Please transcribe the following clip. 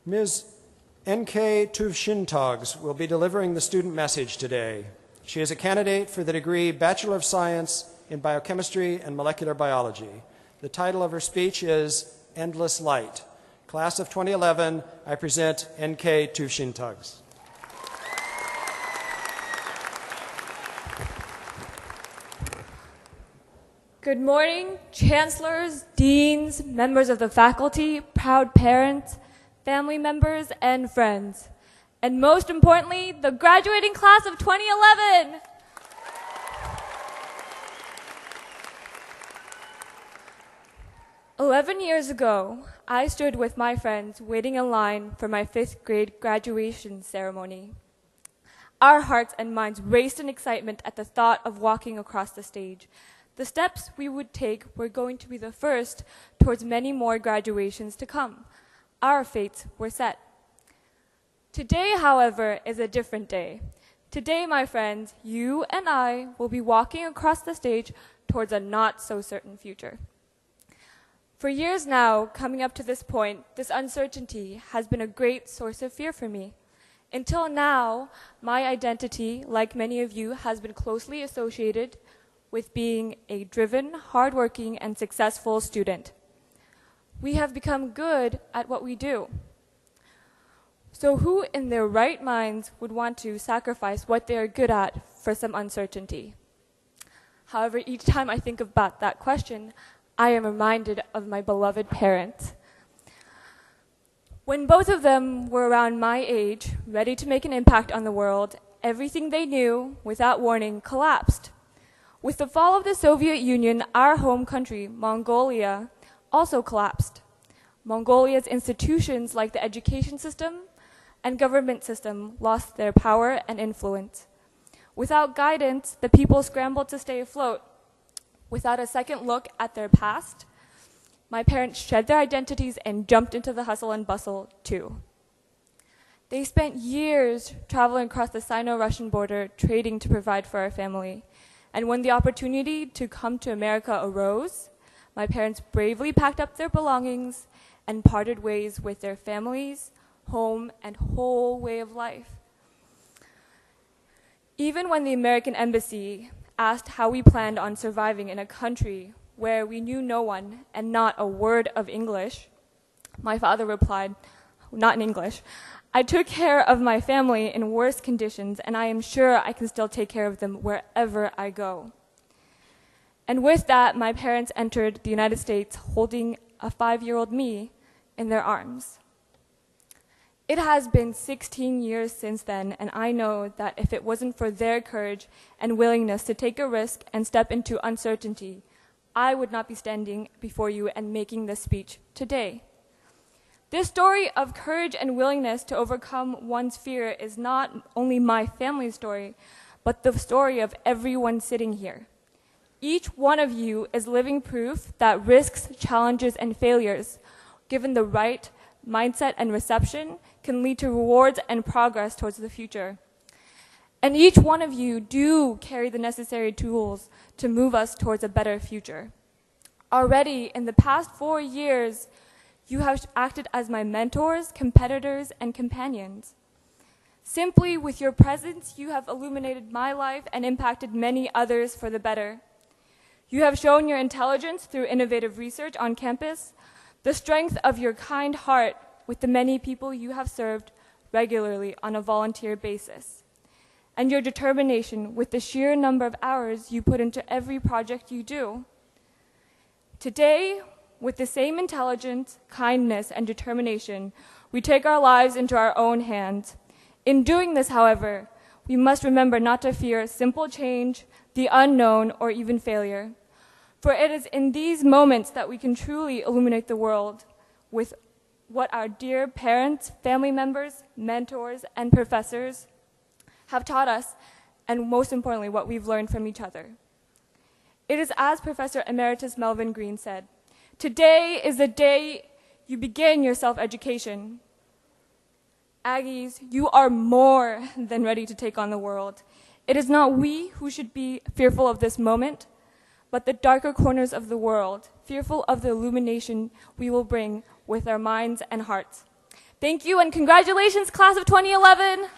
Ms. Enkhee Tuvshintogs will be delivering the student message today. She is a candidate for the degree Bachelor of Science in Biochemistry and Molecular Biology. The title of her speech is Endless Light. Class of 2011, I present Enkhee Tuvshintogs. Good morning, chancellors, deans, members of the faculty, proud parents, family members, and friends. And most importantly, the graduating class of 2011. "11 years ago, I stood with my friends waiting in line for my 5th grade graduation ceremony. Our hearts and minds raced in excitement at the thought of walking across the stage. The steps we would take were going to be the first towards many more graduations to come. Our fates were set. Today, however, is a different day. Today, my friends, you and I will be walking across the stage towards a not-so-certain future. For years now, coming up to this point, this uncertainty has been a great source of fear for me. Until now, my identity, like many of you, has been closely associated with being a driven, hardworking, and successful student. We have become good at what we do. So who in their right minds would want to sacrifice what they are good at for some uncertainty? However, each time I think about that question, I am reminded of my beloved parents. When both of them were around my age, ready to make an impact on the world, everything they knew, without warning, collapsed. With the fall of the Soviet Union, our home country, Mongolia, also collapsed. Mongolia's institutions like the education system and government system lost their power and influence. Without guidance, the people scrambled to stay afloat. Without a second look at their past, my parents shed their identities and jumped into the hustle and bustle too. They spent years traveling across the Sino-Russian border, trading to provide for our family. And when the opportunity to come to America arose, my parents bravely packed up their belongings and parted ways with their families, home, and whole way of life. Even when the American embassy asked how we planned on surviving in a country where we knew no one and not a word of English, my father replied, not in English, "I took care of my family in worse conditions, and I am sure I can still take care of them wherever I go." And with that, my parents entered the United States holding a 5-year-old me in their arms. It has been 16 years since then, and I know that if it wasn't for their courage and willingness to take a risk and step into uncertainty, I would not be standing before you and making this speech today. This story of courage and willingness to overcome one's fear is not only my family's story, but the story of everyone sitting here. Each one of you is living proof that risks, challenges, and failures, given the right mindset and reception, can lead to rewards and progress towards the future. And each one of you do carry the necessary tools to move us towards a better future. Already, in the past 4 years, you have acted as my mentors, competitors, and companions. Simply with your presence, you have illuminated my life and impacted many others for the better. You have shown your intelligence through innovative research on campus, the strength of your kind heart with the many people you have served regularly on a volunteer basis, and your determination with the sheer number of hours you put into every project you do. Today, with the same intelligence, kindness, and determination, we take our lives into our own hands. In doing this, however, we must remember not to fear simple change, the unknown, or even failure. For it is in these moments that we can truly illuminate the world with what our dear parents, family members, mentors, and professors have taught us, and most importantly, what we've learned from each other. It is as Professor Emeritus Melvin Green said, "Today is the day you begin your self-education." Aggies, you are more than ready to take on the world. It is not we who should be fearful of this moment, but the darker corners of the world, fearful of the illumination we will bring with our minds and hearts. Thank you and congratulations, class of 2011.